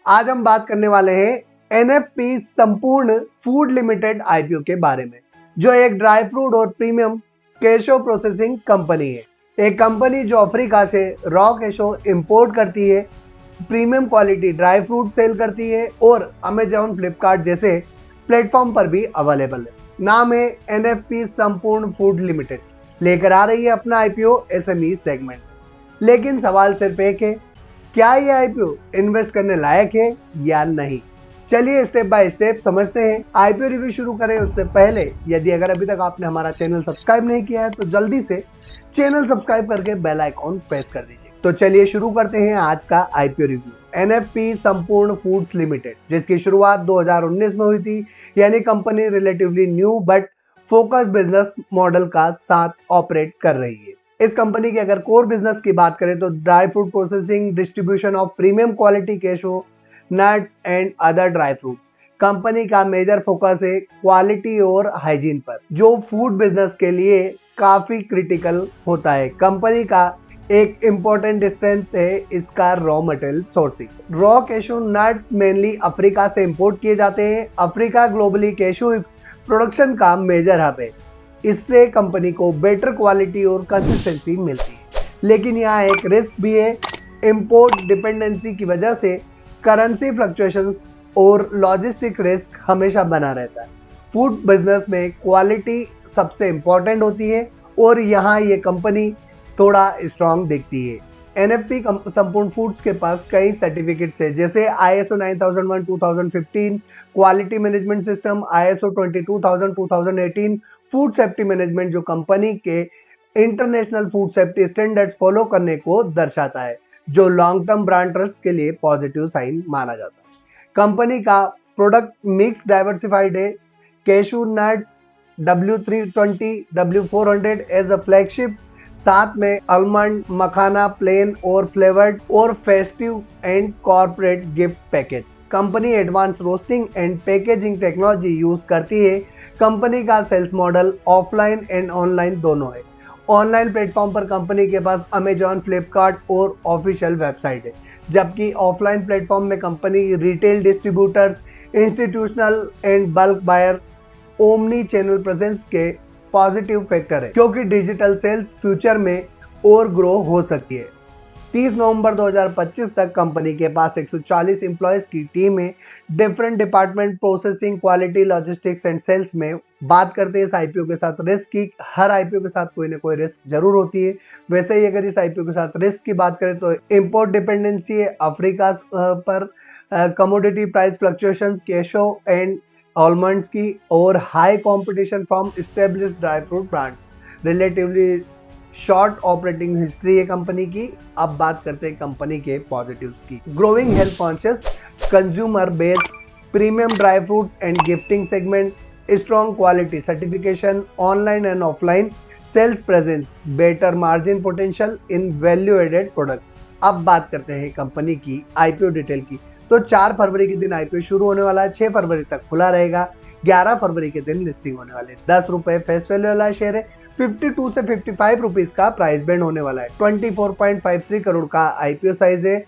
आज हम बात करने वाले हैं एनएफपी संपूर्ण फूड लिमिटेड आईपीओ के बारे में, जो एक ड्राई फ्रूट और प्रीमियम केशो प्रोसेसिंग कंपनी है। एक कंपनी जो अफ्रीका से रॉ केशो इंपोर्ट करती है, premium quality dry fruit sell करती है और अमेजॉन, फ्लिपकार्ट जैसे प्लेटफॉर्म पर भी अवेलेबल है। नाम है एनएफपी संपूर्ण फूड लिमिटेड, लेकर आ रही है अपना आईपीओ एसएमई सेगमेंट में। लेकिन सवाल सिर्फ एक है, क्या ये आईपीओ इन्वेस्ट करने लायक है या नहीं। चलिए स्टेप बाय स्टेप समझते हैं। आईपीओ रिव्यू शुरू करें उससे पहले यदि अगर अभी तक आपने हमारा चैनल सब्सक्राइब नहीं किया है तो जल्दी से चैनल सब्सक्राइब करके बेल आइकॉन प्रेस कर दीजिए। तो चलिए शुरू करते हैं आज का आईपीओ रिव्यू। एनएफपी संपूर्ण फूड्स लिमिटेड, जिसकी शुरुआत 2019 में हुई थी, यानी company relatively new but focus business model का साथ ऑपरेट कर रही है। इस कंपनी के अगर कोर बिजनेस की बात करें तो dry fruit processing, distribution of premium quality cashew, nuts and other dry fruits. Company का मेजर फोकस है क्वालिटी और हाइजीन पर, जो फूड बिजनेस के लिए काफी क्रिटिकल होता है। कंपनी का एक इम्पोर्टेंट स्ट्रेंथ है इसका raw material sourcing. Raw cashew nuts mainly Africa से इंपोर्ट किए जाते हैं। अफ्रीका ग्लोबली केशो प्रोडक्शन का मेजर हब है। इससे कंपनी को बेटर क्वालिटी और कंसिस्टेंसी मिलती है। लेकिन यहाँ एक रिस्क भी है। इंपोर्ट डिपेंडेंसी की वजह से करेंसी फ्लक्चुएशंस और लॉजिस्टिक रिस्क हमेशा बना रहता है। फूड बिजनेस में क्वालिटी सबसे इम्पोर्टेंट होती है और यहाँ ये कंपनी थोड़ा स्ट्रांग दिखती है। एनएफपी संपूर्ण फूड्स के पास कई सर्टिफिकेट्स है, जैसे ISO 9001 2015 quality management system, ISO 22000 2018 food safety management, जो कंपनी के international food safety standards follow करने को दर्शाता है, जो लॉन्ग टर्म ब्रांड ट्रस्ट के लिए पॉजिटिव साइन माना जाता है। कंपनी का प्रोडक्ट मिक्स डाइवर्सिफाइड है। Cashew nuts W320 W400 as a flagship, साथ में आलमंड, मखाना, प्लेन और फ्लेवर्ड और festive and corporate gift package. Company advance roasting and packaging technology use करती है। कंपनी का sales model offline and online दोनों है। ऑनलाइन प्लेटफॉर्म पर कंपनी के पास अमेजॉन, फ्लिपकार्ट और ऑफिशियल वेबसाइट है, जबकि ऑफलाइन प्लेटफॉर्म में company retail distributors, institutional and bulk buyer, omni channel presence के पॉजिटिव फैक्टर है, क्योंकि डिजिटल सेल्स फ्यूचर में और ग्रो हो सकती है। 30 नवंबर 2025 तक कंपनी के पास 140 एम्प्लॉयज की टीम है। Different department, processing, quality, logistics and sales में। बात करते हैं इस आईपीओ के साथ रिस्क की। हर आईपीओ के साथ कोई ना कोई रिस्क जरूर होती है। वैसे ही अगर इस आईपीओ के साथ रिस्क की बात करें तो इंपोर्ट डिपेंडेंसी है अफ्रीका पर, commodity price fluctuation, cashew and almonds की, और high competition from established dry fruit brands. Relatively short operating history है कंपनी की। अब बात करते हैं कंपनी के पॉजिटिव्स की। Growing health conscious consumer base, premium dry fruits and gifting segment, strong quality certification, online and offline sales presence, better margin potential in value added products. अब बात करते हैं कंपनी की आईपीओ डिटेल की। तो 4 फरवरी के दिन आईपीओ शुरू होने वाला है, 6 फरवरी तक खुला रहेगा, 11 फरवरी के दिन लिस्टिंग होने वाली है। 10 रुपए फेस वैल्यू वाला शेयर है। 52 से 55 रुपीज का प्राइस बैंड होने वाला है। 24.53 करोड़ का आईपीओ साइज है,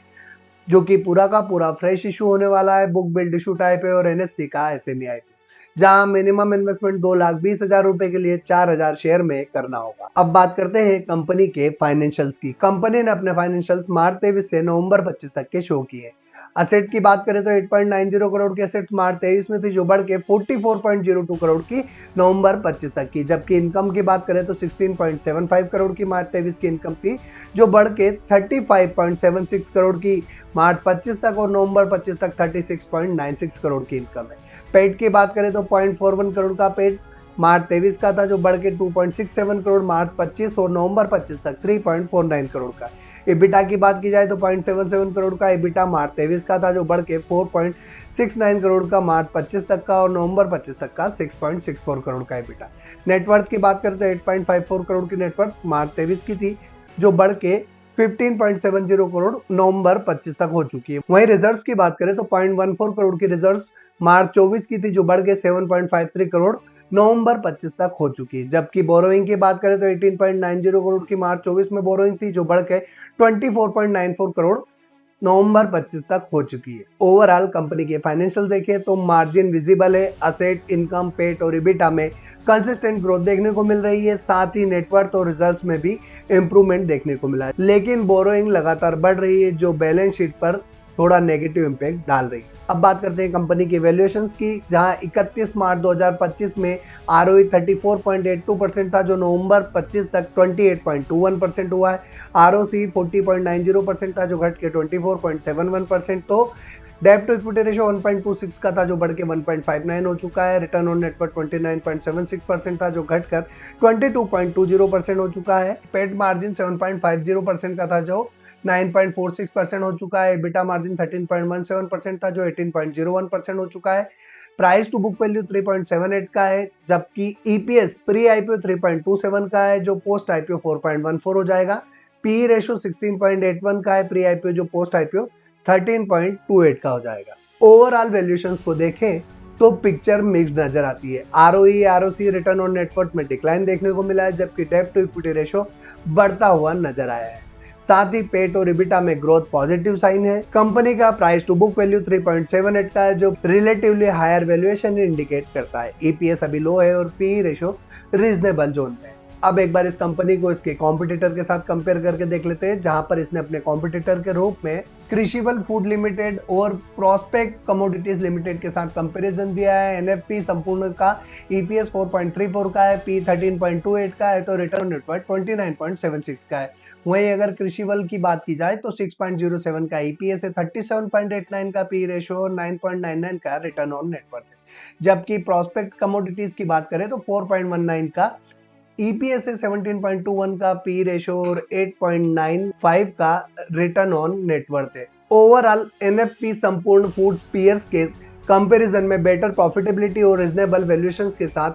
जो कि पूरा का पूरा फ्रेश इशू होने वाला है। बुक बिल्ड इशू टाइप है और एनएससी का एसएमई आईपीओ, जहां मिनिमम इन्वेस्टमेंट 2,20,000 रुपए के लिए 4,000 शेयर में करना होगा। अब बात करते हैं कंपनी के फाइनेंशियल्स की। कंपनी ने अपने फाइनेंशियल्स मार्च 23 से नवंबर 25 तक के शो किए। असेट की बात करें तो 8.90 करोड़ की असेट्स मार्च 23 में थी, जो बढ़ के 44.02 करोड़ की नवंबर 25 तक की। जबकि इनकम की बात करें तो 16.75 करोड़ की मार्च 23 की इनकम थी, जो बढ़ के 35.76 करोड़ की मार्च 25 तक और नवंबर 25 तक 36.96 करोड़ की इनकम है। पेट की बात करें तो 0.41 करोड़ का पेट मार्च 23 का था, जो बढ़ के 2.67 करोड़ मार्च 25 और नवंबर 25 तक 3.49 करोड़ का। एबिटा की बात की जाए तो 0.77 करोड़ का एबिटा मार्च 23 का था, जो बढ़ के 4.69 करोड़ का मार्च 25 तक का और नवंबर 25 तक का 6.64 करोड़ का एबिटा। नेटवर्थ की बात करें तो 8.54 करोड़ की नेटवर्थ मार्च 23 की थी, जो बढ़ के 15.70 करोड़ नवंबर 25 तक हो चुकी है। वहीं रिजर्व्स की बात करें तो 0.14 करोड़ की रिजर्व्स मार्च 24 की थी, जो बढ़ के 7.53 करोड़ नवंबर 25 तक हो चुकी है। जबकि बोरोइंग की बात करें तो 18.90 करोड़ की मार्च 24 में बोरोइंग थी, जो बढ़ के 24.94 करोड़ नवंबर 25 तक हो चुकी है। ओवरऑल कंपनी के फाइनेंशियल देखें तो मार्जिन विजिबल है, असेट, इनकम, पेट और इबिटा में कंसिस्टेंट ग्रोथ देखने को मिल रही है, साथ ही नेटवर्थ और रिजल्ट्स में भी इंप्रूवमेंट देखने को मिला है। लेकिन बोरोइंग लगातार बढ़ रही है जो बैलेंस शीट पर थोड़ा नेगेटिव इम्पैक्ट डाल रही है। अब बात करते हैं कंपनी के वैल्यूएशंस की, जहां 31 मार्च 2025 में आरओई 34.82% था जो नवंबर 25 तक 28.21% हुआ है। आरओसी 40.90% था जो घट के 24.71%। तो डेब्ट टू इक्विटी रेशियो 1.26 का था जो बढ़ के 1.59 हो चुका है। रिटर्न ऑन नेटवर्थ 29.76% था जो घटकर 22.20% हो चुका है। पेट मार्जिन 7.50% का था जो 9.46% हो चुका है। एबिटा मार्जिन 13.17% था जो 18.01% हो चुका है। प्राइस टू बुक वैल्यू 3.78 का है, जबकि ईपीएस प्री आईपीओ 3.27 का है जो पोस्ट आईपीओ 4.14 हो जाएगा। पी रेशियो 16.81 का है प्री आईपीओ जो पोस्ट आईपीओ 13.28 का हो जाएगा। ओवरऑल वैल्यूएशंस को देखें तो पिक्चर मिक्स नजर आती है। ROE, ROC, return on net worth में डिक्लाइन देखने को मिला है, जबकि डेब्ट टू इक्विटी रेशियो बढ़ता हुआ नजर आया है। साथ ही पेट और इबिटा में ग्रोथ पॉजिटिव साइन है। कंपनी का प्राइस टू बुक वैल्यू 3.78 का है जो रिलेटिवली हायर वैल्यूएशन इंडिकेट करता है। ईपीएस अभी लो है और पी रेशियो रीजनेबल जोन में है। अब एक बार इस कंपनी को इसके कॉम्पिटिटर के साथ कंपेयर करके देख लेते हैं, जहां पर इसने अपने कॉम्पिटिटर के रूप में क्रिशिवल फूड लिमिटेड और प्रोस्पेक्ट कमोडिटीज लिमिटेड के साथ कंपैरिजन दिया है। एनएफपी संपूर्ण का ईपीएस 4.34 का है, पी 13.28 का है, तो रिटर्न नेटवर्थ 29.76 का है। वहीं अगर क्रिशिवल की बात की जाए तो 6.07 का ईपीएस है, 37.89 का पी रेशियो और 9.99 का रिटर्न ऑन नेटवर्थ है। जबकि प्रोस्पेक्ट कमोडिटीज की बात करें तो 4.19 का ईपीएस है, 17.21 का पी रेशियो और 8.95 का रिटर्न ऑन नेटवर्थ है। ओवरऑल एनएफपी संपूर्ण फूड्स पीयर्स के कंपैरिजन में बेटर प्रॉफिटेबिलिटी और रीजनेबल वैल्यूएशंस के साथ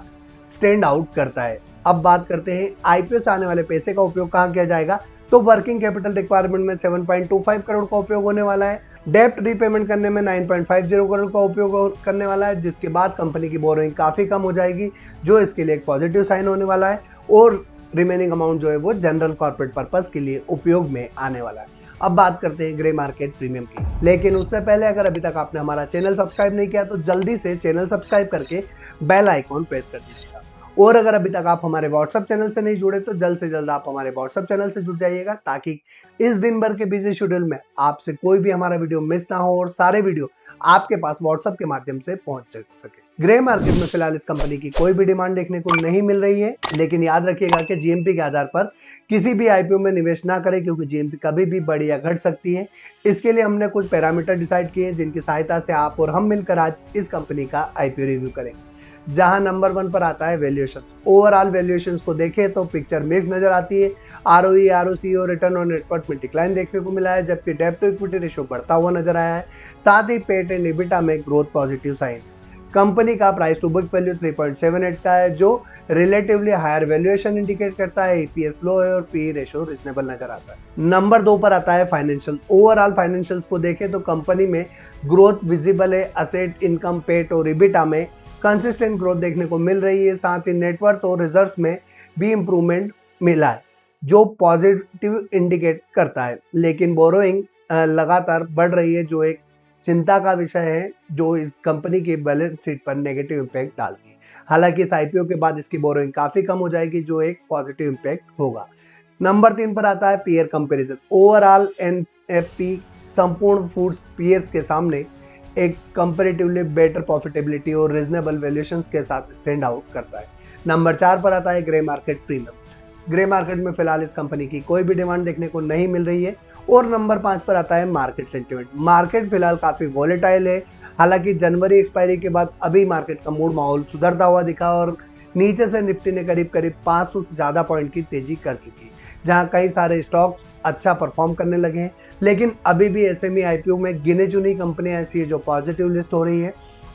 स्टैंड आउट करता है। अब बात करते हैं आईपीओ से आने वाले पैसे का उपयोग कहाँ किया जाएगा, तो वर्किंग कैपिटल रिक्वायरमेंट में 7.25 करोड़ का उपयोग होने वाला है। डेप्ट रीपेमेंट करने में 9.50 करोड़ का उपयोग करने वाला है, जिसके बाद कंपनी की बोरोइंग काफ़ी कम हो जाएगी, जो इसके लिए एक पॉजिटिव साइन होने वाला है। और रिमेनिंग अमाउंट जो है वो जनरल कॉर्पोरेट पर्पस के लिए उपयोग में आने वाला है। अब बात करते हैं ग्रे मार्केट प्रीमियम की, लेकिन उससे पहले अगर अभी तक आपने हमारा चैनल सब्सक्राइब नहीं किया तो जल्दी से चैनल सब्सक्राइब करके बेल आइकॉन प्रेस कर दीजिएगा। और अगर अभी तक आप हमारे व्हाट्सएप चैनल से नहीं जुड़े तो जल्द से जल्द आप हमारे व्हाट्सएप चैनल से जुड़ जाइएगा, ताकि इस दिन भर के बिजी शेड्यूल में आपसे कोई भी हमारा वीडियो मिस ना हो और सारे वीडियो आपके पास व्हाट्सएप के माध्यम से पहुंच सके। ग्रे मार्केट में फिलहाल इस कंपनी की कोई भी डिमांड देखने को नहीं मिल रही है, लेकिन याद रखिएगा कि जीएमपी के आधार पर किसी भी आईपीओ में निवेश ना करें, क्योंकि जीएमपी कभी भी बढ़ या घट सकती है। इसके लिए हमने कुछ पैरामीटर डिसाइड किए हैं, जिनकी सहायता से आप और हम मिलकर आज इस कंपनी का आईपीओ रिव्यू करेंगे। जहां नंबर 1 पर आता है वैल्यूएशंस। ओवरऑल वैल्यूएशंस को देखें तो पिक्चर मिक्स नजर आती है। आरओई, आरओसी और रिटर्न ऑन नेटवर्थ में डिक्लाइन देखने को मिला है, जबकि डेब्ट टू इक्विटी रेशियो बढ़ता हुआ नजर आया है। साथ ही पेट एंड इबिटा में ग्रोथ पॉजिटिव साइन है। कंपनी का प्राइस टू बुक वैल्यू 3.78 का है, जो रिलेटिवली हायर वैल्यूएशन इंडिकेट करता है। ईपीएस लो है और पी रेशियो रीजनेबल नजर आता है। नंबर 2 पर आता है फाइनेंशियल। ओवरऑल फाइनेंशियल्स को देखें तो कंपनी में ग्रोथ विजिबल है। असेट, इनकम, पेट और इबिटा में कंसिस्टेंट ग्रोथ देखने को मिल रही है। साथ ही नेटवर्थ और रिजर्व्स में भी इंप्रूवमेंट मिला है, जो पॉजिटिव इंडिकेट करता है। लेकिन बोरोइंग लगातार बढ़ रही है, जो एक चिंता का विषय है, जो इस कंपनी की बैलेंस शीट पर नेगेटिव इम्पैक्ट डालती है। हालांकि इस आईपीओ के बाद इसकी बोरोइंग काफ़ी कम हो जाएगी, जो एक पॉजिटिव इम्पैक्ट होगा। नंबर 3 पर आता है पीयर कंपैरिजन। ओवरऑल एनएफपी संपूर्ण फूड्स पीयर्स के सामने एक कंपैरेटिवली बेटर प्रॉफिटेबिलिटी और रीजनेबल वैल्यूएशंस के साथ स्टैंड आउट करता है। नंबर 4 पर आता है grey market premium. Grey market में फिलहाल इस कंपनी की कोई भी डिमांड देखने को नहीं मिल रही है। और नंबर 5 पर आता है मार्केट सेंटिमेंट। मार्केट फिलहाल काफ़ी वॉलेटाइल है। हालांकि जनवरी एक्सपायरी के बाद अभी मार्केट का मूड माहौल सुधरता हुआ दिखा और नीचे से निफ्टी ने करीब 500 से ज़्यादा पॉइंट की तेजी कर चुकी है, जहां कई सारे स्टॉक्स अच्छा परफॉर्म करने लगे हैं। लेकिन अभी भी एसएमई आईपीओ में गिने चुनी कंपनियां ऐसी है जो पॉजिटिव लिस्ट हो रही है।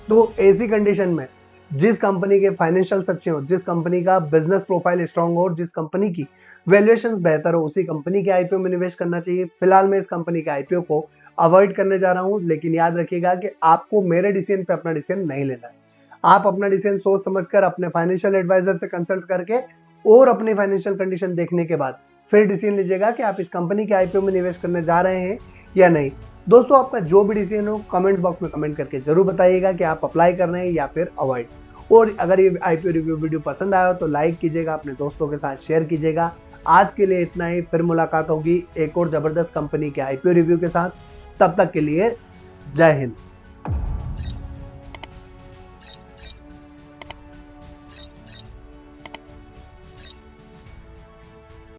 तो ऐसी कंडीशन में जिस कंपनी के फाइनेंशियल्स अच्छे हो, जिस कंपनी का बिजनेस प्रोफाइल स्ट्रांग हो और जिस कंपनी की वैल्यूएशंस बेहतर हो, उसी कंपनी के आईपीओ में निवेश करना चाहिए। फिलहाल मैं इस कंपनी के आईपीओ को अवॉइड करने जा रहा हूं, लेकिन याद रखिएगा कि आपको मेरे डिसीजन पे अपना डिसीजन नहीं लेना है। आप अपना डिसीजन सोच समझकर अपने फाइनेंशियल एडवाइजर से कंसल्ट करके और अपनी फाइनेंशियल कंडीशन देखने के बाद फिर डिसीजन लीजिएगा कि आप इस कंपनी के आईपीओ में निवेश करने जा रहे हैं या नहीं। दोस्तों आपका जो भी डिसीजन हो कमेंट बॉक्स में कमेंट करके जरूर बताइएगा कि आप अप्लाई कर रहे हैं या फिर अवॉइड। और अगर ये आईपीओ रिव्यू वीडियो पसंद आया हो तो लाइक कीजिएगा, अपने दोस्तों के साथ शेयर कीजिएगा। आज के लिए इतना ही, फिर मुलाकात होगी एक और जबरदस्त कंपनी के आईपीओ रिव्यू के साथ। तब तक के लिए जय हिंद।